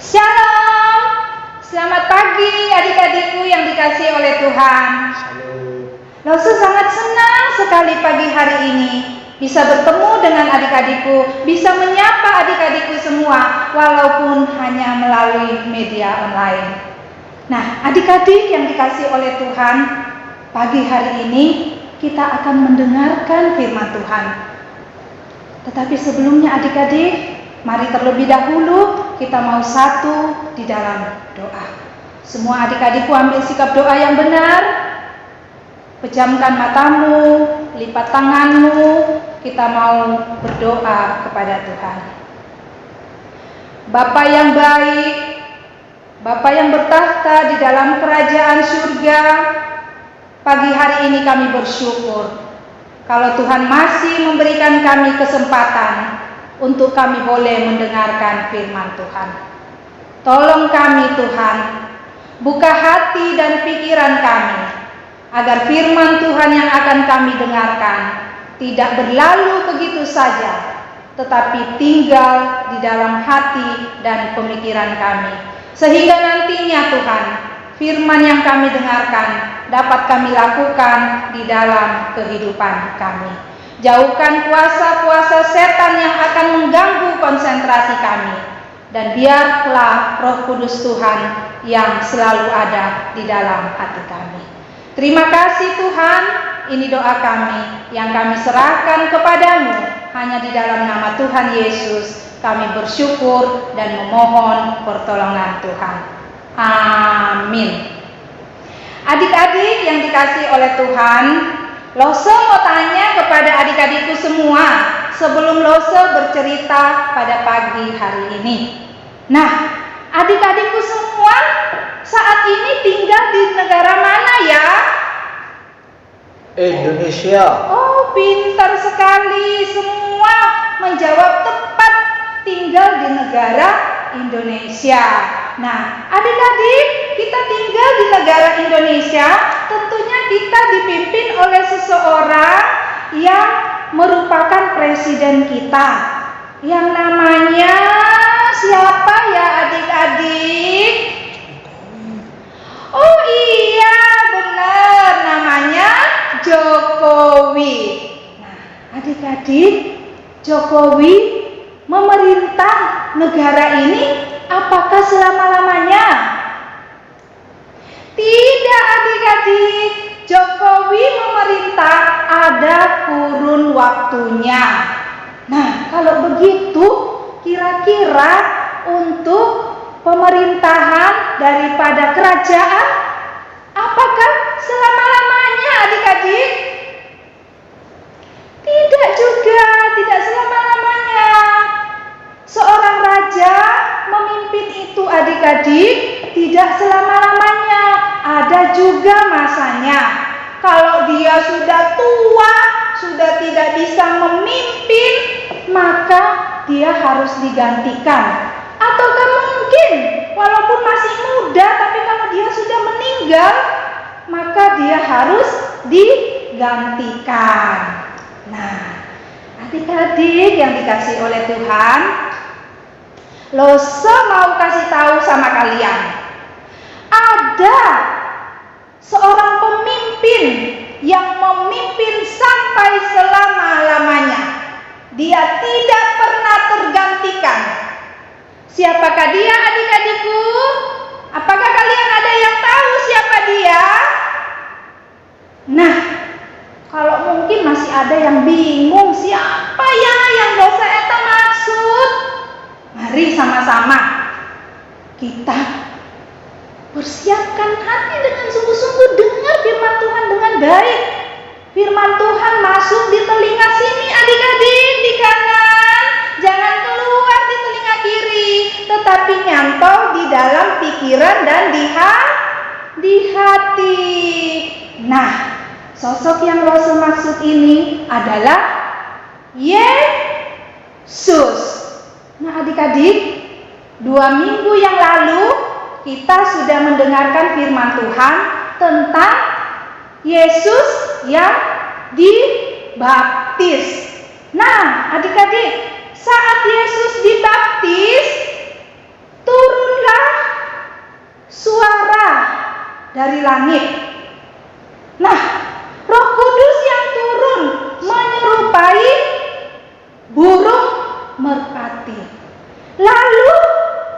Shalom, selamat pagi adik-adikku yang dikasihi oleh Tuhan. Losu sangat senang sekali pagi hari ini bisa bertemu dengan adik-adikku, bisa menyapa adik-adikku semua walaupun hanya melalui media online. Nah, adik-adik yang dikasihi oleh Tuhan, pagi hari ini kita akan mendengarkan firman Tuhan. Tetapi sebelumnya adik-adik, mari terlebih dahulu kita mau satu di dalam doa. Semua adik-adikku ambil sikap doa yang benar. Pejamkan matamu, lipat tanganmu. Kita mau berdoa kepada Tuhan. Bapa yang baik, Bapa yang bertahta di dalam kerajaan surga, pagi hari ini kami bersyukur kalau Tuhan masih memberikan kami kesempatan untuk kami boleh mendengarkan firman Tuhan. Tolong kami Tuhan, buka hati dan pikiran kami, agar firman Tuhan yang akan kami dengarkan tidak berlalu begitu saja, tetapi tinggal di dalam hati dan pemikiran kami. Sehingga nantinya Tuhan, firman yang kami dengarkan dapat kami lakukan di dalam kehidupan kami. Jauhkan kuasa-kuasa setan yang akan mengganggu konsentrasi kami. Dan biarlah Roh Kudus Tuhan yang selalu ada di dalam hati kami. Terima kasih Tuhan, ini doa kami yang kami serahkan kepadamu. Hanya di dalam nama Tuhan Yesus kami bersyukur dan memohon pertolongan Tuhan. Amin. Adik-adik yang dikasihi oleh Tuhan, Loso mau tanya kepada adik-adikku semua sebelum Loso bercerita pada pagi hari ini. Nah, adik-adikku semua saat ini tinggal di negara mana ya? Indonesia. Oh, pintar sekali, semua menjawab tepat, tinggal di negara Indonesia. Nah, adik-adik, kita tinggal di negara Indonesia, tentunya kita dipimpin oleh seseorang yang merupakan presiden kita, yang namanya siapa ya adik-adik? Oh iya, benar, namanya Jokowi. Nah, adik-adik, Jokowi memerintah negara ini apakah selama-lamanya? Tidak adik-adik, Jokowi memerintah ada kurun waktunya. Nah, kalau begitu kira-kira untuk pemerintahan daripada kerajaan apakah selama-lamanya adik-adik? Tidak juga, tidak selama-lamanya. Seorang raja memimpin itu adik-adik tidak selama-lamanya, ada juga masanya. Kalau dia sudah tua, sudah tidak bisa memimpin, maka dia harus digantikan. Ataukah mungkin walaupun masih muda, tapi kalau dia sudah meninggal, maka dia harus digantikan. Nah, adik-adik yang dikasihi oleh Tuhan, Loso mau kasih tahu sama kalian, ada seorang pemimpin yang memimpin sampai selama-lamanya. Dia tidak pernah tergantikan. Siapakah dia adik-adikku? Apakah kalian ada yang tahu siapa dia? Nah, kalau mungkin masih ada yang bingung siapa ya yang dosa eta maksud. Mari sama-sama kita persiapkan hati dengan sungguh-sungguh, dengar firman Tuhan dengan baik. Firman Tuhan masuk di telinga sini adik-adik, di kanan, jangan keluar di telinga kiri, tetapi nyantol di dalam pikiran dan di hati. Nah, sosok yang Loso maksud ini adalah Yesus. Nah adik-adik, 2 minggu yang lalu kita sudah mendengarkan firman Tuhan tentang Yesus yang dibaptis. Nah adik-adik, saat Yesus dibaptis, langit. Nah, Roh Kudus yang turun menyerupai burung merpati. Lalu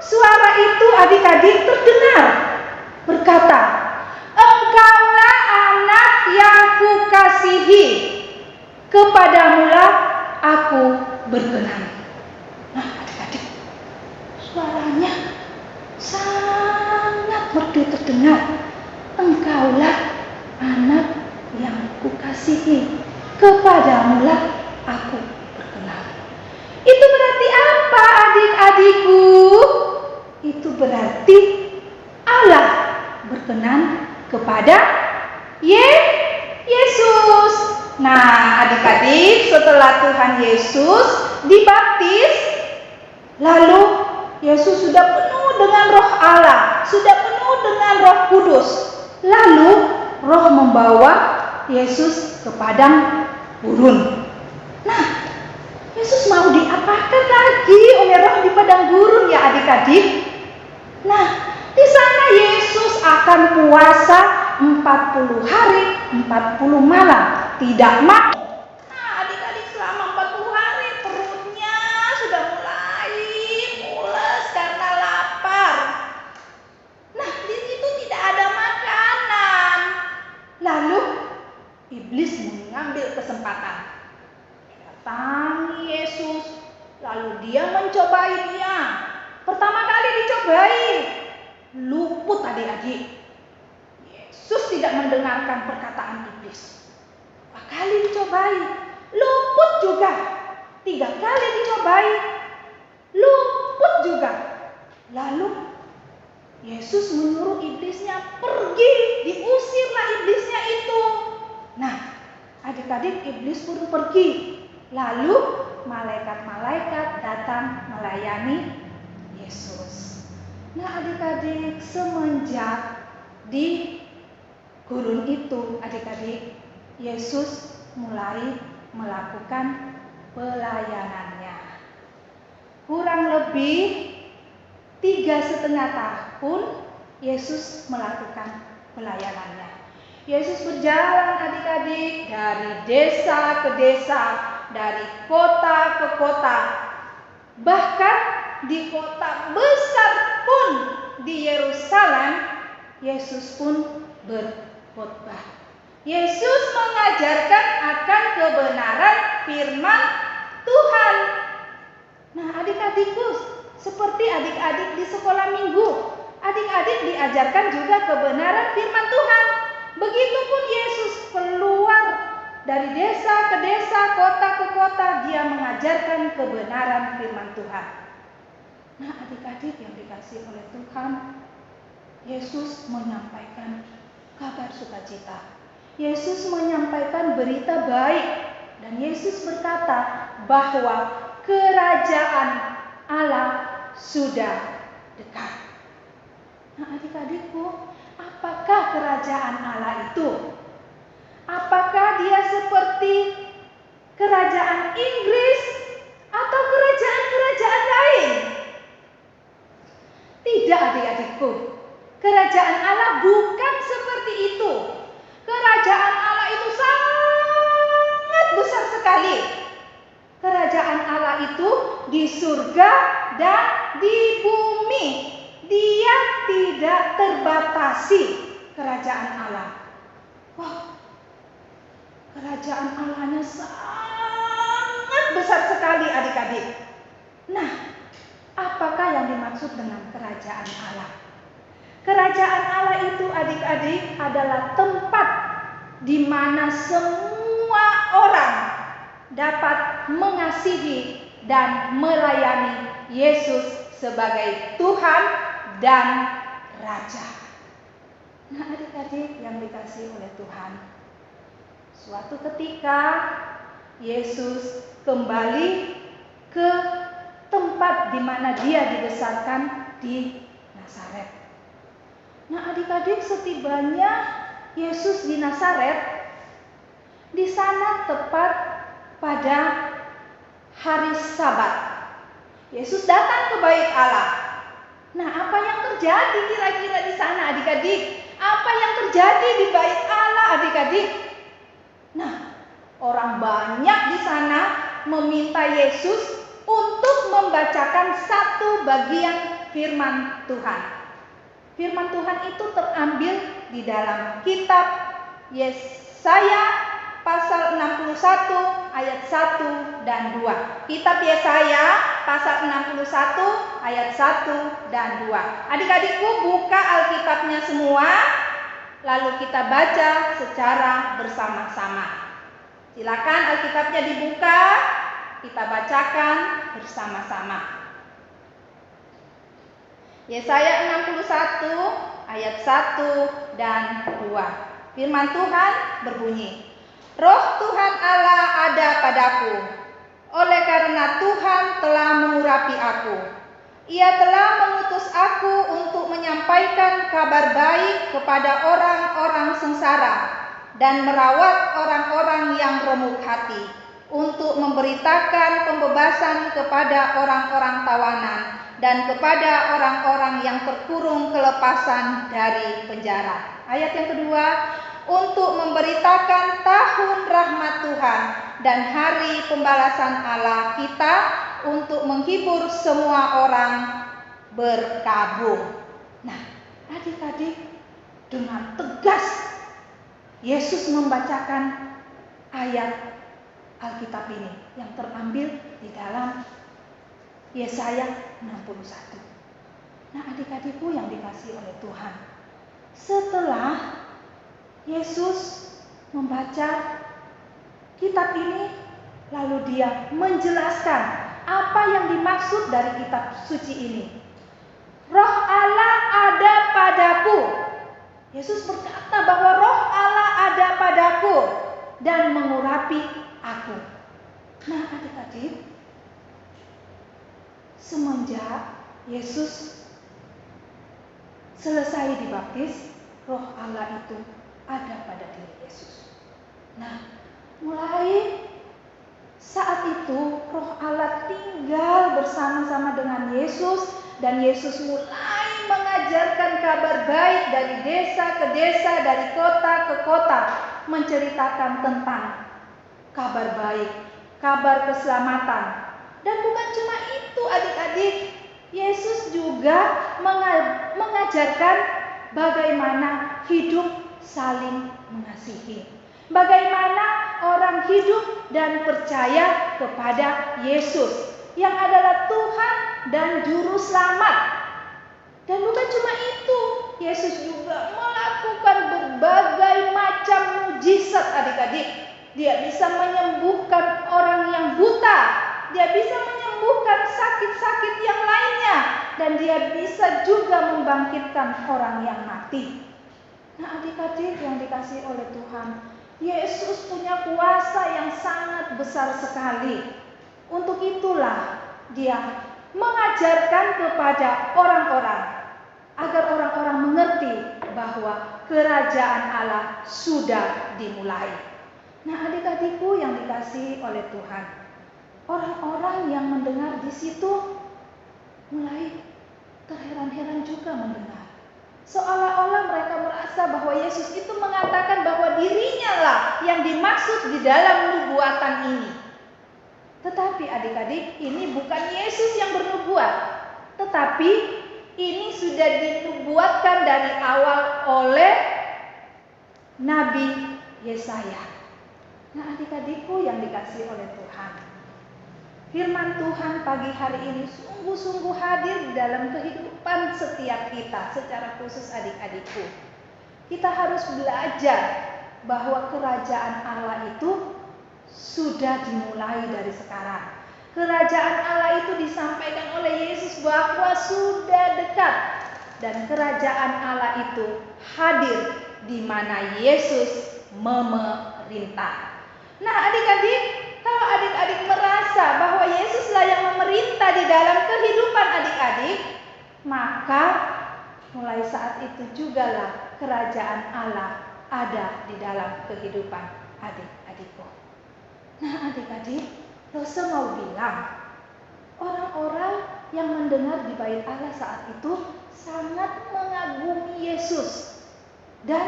suara itu adik-adik terdengar berkata, "Engkaulah anak yang kukasihi, kepadamulah aku berkenan." Nah, adik-adik, suaranya sangat merdu terdengar. Engkaulah anak yang kukasihi, kepadamulah aku berkenan. Itu berarti apa, adik-adikku? Itu berarti Allah berkenan kepada Yesus. Nah, adik-adik, setelah Tuhan Yesus dibaptis, lalu Yesus sudah penuh dengan Roh Allah, sudah penuh dengan Roh Kudus. Lalu Roh membawa Yesus ke padang gurun. Nah, Yesus mau diapakan lagi oleh Roh di padang gurun ya adik-adik? Nah, di sana Yesus akan puasa 40 hari, 40 malam, tidak makan. Nah, adik-adik, selama 40 hari perutnya sudah mulai mules karena lapar. Nah, di situ tidak ada makanan. Lalu iblis mengambil kesempatan. Datangi Yesus, lalu dia mencobai dia. Pertama kali dicobai, luput adik-adik. Yesus tidak mendengarkan perkataan iblis. 2 kali dicobai, luput juga. 3 kali dicobai, luput juga. Lalu Yesus menyuruh iblisnya pergi, diusirlah iblisnya itu. Nah, adik-adik, iblis pun pergi. Lalu malaikat-malaikat datang melayani Yesus. Nah, adik-adik, semenjak di gurun itu, adik-adik, Yesus mulai melakukan pelayanannya. Kurang lebih 3,5 tahun Yesus melakukan pelayanannya. Yesus berjalan adik-adik dari desa ke desa, dari kota ke kota. Bahkan di kota besar pun di Yerusalem, Yesus pun berkhotbah. Yesus mengajarkan akan kebenaran firman Tuhan. Nah, adik-adikku, seperti adik-adik di sekolah minggu, adik-adik diajarkan juga kebenaran firman Tuhan. Begitupun Yesus keluar dari desa ke desa, kota ke kota, dia mengajarkan kebenaran firman Tuhan. Nah, adik-adik yang dikasihi oleh Tuhan, Yesus menyampaikan kabar sukacita. Yesus menyampaikan berita baik, dan Yesus berkata bahwa kerajaan Allah sudah dekat. Nah, adik-adikku, apakah kerajaan Allah itu? Apakah dia seperti kerajaan Inggris atau kerajaan-kerajaan lain? Tidak, adik-adikku. Kerajaan Allah bukan seperti itu. Kerajaan Allah itu sangat besar sekali. Kerajaan Allah itu di surga dan di bumi. Dia tidak terbatasi, kerajaan Allah. Wah, kerajaan Allahnya sangat besar sekali adik-adik. Nah, apakah yang dimaksud dengan kerajaan Allah? Kerajaan Allah itu adik-adik adalah tempat di mana semua orang dapat mengasihi dan melayani Yesus sebagai Tuhan dan Raja. Nah, adik-adik yang dikasihi oleh Tuhan, suatu ketika Yesus kembali ke tempat di mana dia dibesarkan di Nazaret. Nah, adik-adik, setibanya Yesus di Nazaret, di sana tepat pada hari Sabat, Yesus datang ke bait Allah. Nah, apa yang terjadi kira-kira di sana adik-adik? Apa yang terjadi di bait Allah adik-adik? Nah, orang banyak di sana meminta Yesus untuk membacakan satu bagian firman Tuhan. Firman Tuhan itu terambil di dalam kitab Yesaya pasal 61 ayat 1 dan 2. Kitab Yesaya pasal 61 ayat 1 dan 2. Adik-adikku buka Alkitabnya semua, lalu kita baca secara bersama-sama. Silakan Alkitabnya dibuka, kita bacakan bersama-sama. Yesaya 61 ayat 1 dan 2. Firman Tuhan berbunyi, Roh Tuhan Allah ada padaku, oleh karena Tuhan telah mengurapi aku. Ia telah mengutus aku untuk menyampaikan kabar baik kepada orang-orang sengsara dan merawat orang-orang yang remuk hati, untuk memberitakan pembebasan kepada orang-orang tawanan dan kepada orang-orang yang terkurung kelepasan dari penjara. Ayat yang kedua, untuk memberitakan tahun rahmat Tuhan dan hari pembalasan Allah kita, untuk menghibur semua orang berkabung. Nah, adik-adik, dengan tegas Yesus membacakan ayat Alkitab ini yang terambil di dalam Yesaya 61. Nah, adik-adikku yang dikasihi oleh Tuhan, setelah Yesus membaca kitab ini, lalu dia menjelaskan apa yang dimaksud dari kitab suci ini. Roh Allah ada padaku. Yesus berkata bahwa Roh Allah ada padaku dan mengurapi aku. Nah, adik-adik, semenjak Yesus selesai dibaptis, Roh Allah itu ada pada diri Yesus. Nah, mulai saat itu Roh Allah tinggal bersama-sama dengan Yesus, dan Yesus mulai mengajarkan kabar baik dari desa ke desa, dari kota ke kota, menceritakan tentang kabar baik, kabar keselamatan. Dan bukan cuma itu adik-adik, Yesus juga mengajarkan bagaimana hidup saling mengasihi. Bagaimana orang hidup dan percaya kepada Yesus yang adalah Tuhan dan Juru Selamat. Dan bukan cuma itu, Yesus juga melakukan berbagai macam mujizat adik-adik. Dia bisa menyembuhkan orang yang buta, dia bisa menyembuhkan sakit-sakit yang lainnya, dan dia bisa juga membangkitkan orang yang mati. Nah, adik-adik yang dikasihi oleh Tuhan, Yesus punya kuasa yang sangat besar sekali. Untuk itulah dia mengajarkan kepada orang-orang agar orang-orang mengerti bahwa kerajaan Allah sudah dimulai. Nah, adik-adikku yang dikasihi oleh Tuhan, orang-orang yang mendengar di situ mulai terheran-heran juga mendengar. Seolah-olah mereka merasa bahwa Yesus itu mengatakan bahwa dirinya lah yang dimaksud di dalam nubuatan ini. Tetapi adik-adik, ini bukan Yesus yang bernubuat, tetapi ini sudah dinubuatkan dari awal oleh Nabi Yesaya. Nah, adik-adikku yang dikasihi oleh Tuhan, firman Tuhan pagi hari ini sungguh-sungguh hadir di dalam kehidupan setiap kita, secara khusus adik-adikku. Kita harus belajar bahwa kerajaan Allah itu sudah dimulai dari sekarang. Kerajaan Allah itu disampaikan oleh Yesus bahwa sudah dekat, dan kerajaan Allah itu hadir di mana Yesus memerintah. Nah, adik-adik, kalau adik-adik merasa bahwa Yesuslah yang memerintah di dalam kehidupan adik-adik, maka mulai saat itu jugalah kerajaan Allah ada di dalam kehidupan adik-adikku. Nah, adik-adik, Rosa mau bilang, orang-orang yang mendengar di bait Allah saat itu sangat mengagumi Yesus. Dan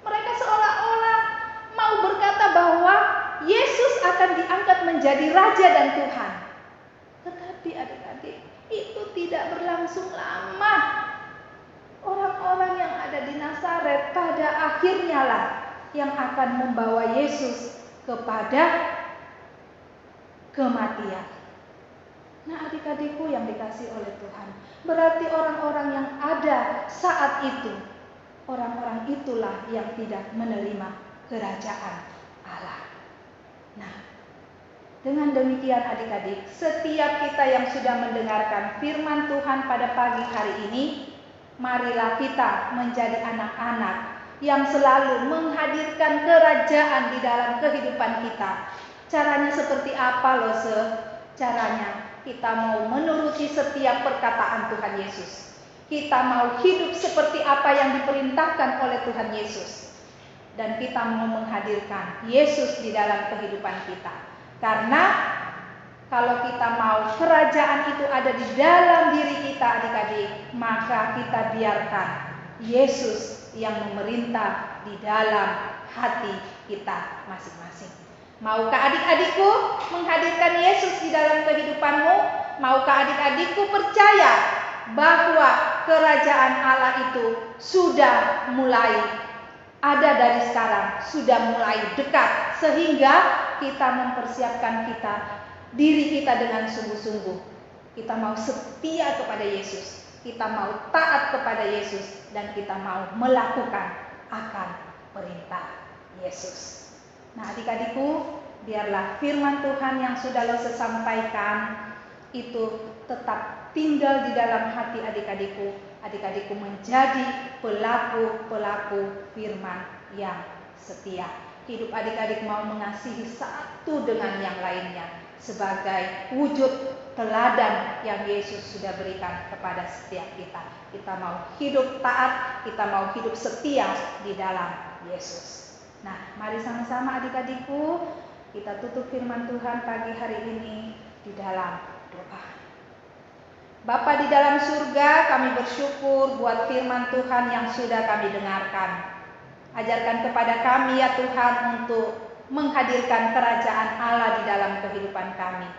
mereka seolah-olah mau berkata bahwa Yesus akan diangkat menjadi Raja dan Tuhan. Tetapi adik-adik, itu tidak berlangsung lama. Orang-orang yang ada di Nazaret pada akhirnya lah yang akan membawa Yesus kepada kematian. Nah, adik-adikku yang dikasihi oleh Tuhan, berarti orang-orang yang ada saat itu, orang-orang itulah yang tidak menerima kerajaan Allah. Nah, dengan demikian adik-adik, setiap kita yang sudah mendengarkan firman Tuhan pada pagi hari ini, marilah kita menjadi anak-anak yang selalu menghadirkan kerajaan di dalam kehidupan kita. Caranya seperti apa loh, Caranya kita mau menuruti setiap perkataan Tuhan Yesus. Kita mau hidup seperti apa yang diperintahkan oleh Tuhan Yesus. Dan kita mau menghadirkan Yesus di dalam kehidupan kita. Karena kalau kita mau kerajaan itu ada di dalam diri kita adik-adik, maka kita biarkan Yesus yang memerintah di dalam hati kita masing-masing. Maukah adik-adikku menghadirkan Yesus di dalam kehidupanmu? Maukah adik-adikku percaya bahwa kerajaan Allah itu sudah mulai ada dari sekarang, sudah mulai dekat, sehingga kita mempersiapkan diri kita dengan sungguh-sungguh. Kita mau setia kepada Yesus, kita mau taat kepada Yesus, dan kita mau melakukan akan perintah Yesus. Nah, adik-adikku, biarlah firman Tuhan yang sudah lo sampaikan itu tetap tinggal di dalam hati adik-adikku. Adik-adikku menjadi pelaku-pelaku firman yang setia. Hidup adik-adik mau mengasihi satu dengan yang lainnya sebagai wujud teladan yang Yesus sudah berikan kepada setiap kita. Kita mau hidup taat, kita mau hidup setia di dalam Yesus. Nah, mari sama-sama adik-adikku kita tutup firman Tuhan pagi hari ini di dalam doa. Bapa di dalam surga, kami bersyukur buat firman Tuhan yang sudah kami dengarkan. Ajarkan kepada kami ya Tuhan untuk menghadirkan kerajaan Allah di dalam kehidupan kami.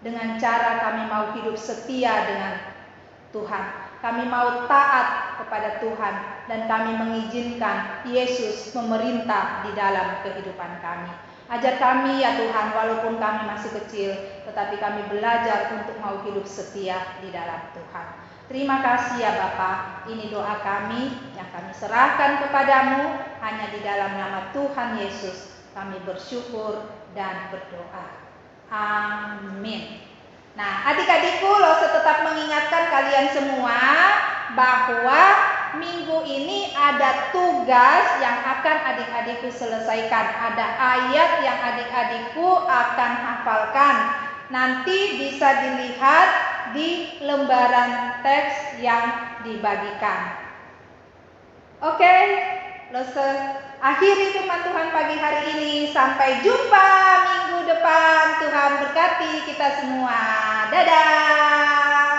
Dengan cara kami mau hidup setia dengan Tuhan. Kami mau taat kepada Tuhan dan kami mengizinkan Yesus memerintah di dalam kehidupan kami. Ajar kami ya Tuhan, walaupun kami masih kecil, tetapi kami belajar untuk mau hidup setia di dalam Tuhan. Terima kasih ya Bapa, ini doa kami yang kami serahkan kepadamu, hanya di dalam nama Tuhan Yesus kami bersyukur dan berdoa. Amin. Nah, adik-adikku, lo tetap mengingatkan kalian semua bahwa minggu ini ada tugas yang akan adik-adikku selesaikan. Ada ayat yang adik-adikku akan hafalkan. Nanti bisa dilihat di lembaran teks yang dibagikan. Oke, lo akhiri firman Tuhan pagi hari ini. Sampai jumpa minggu depan. Tuhan berkati kita semua. Dadah.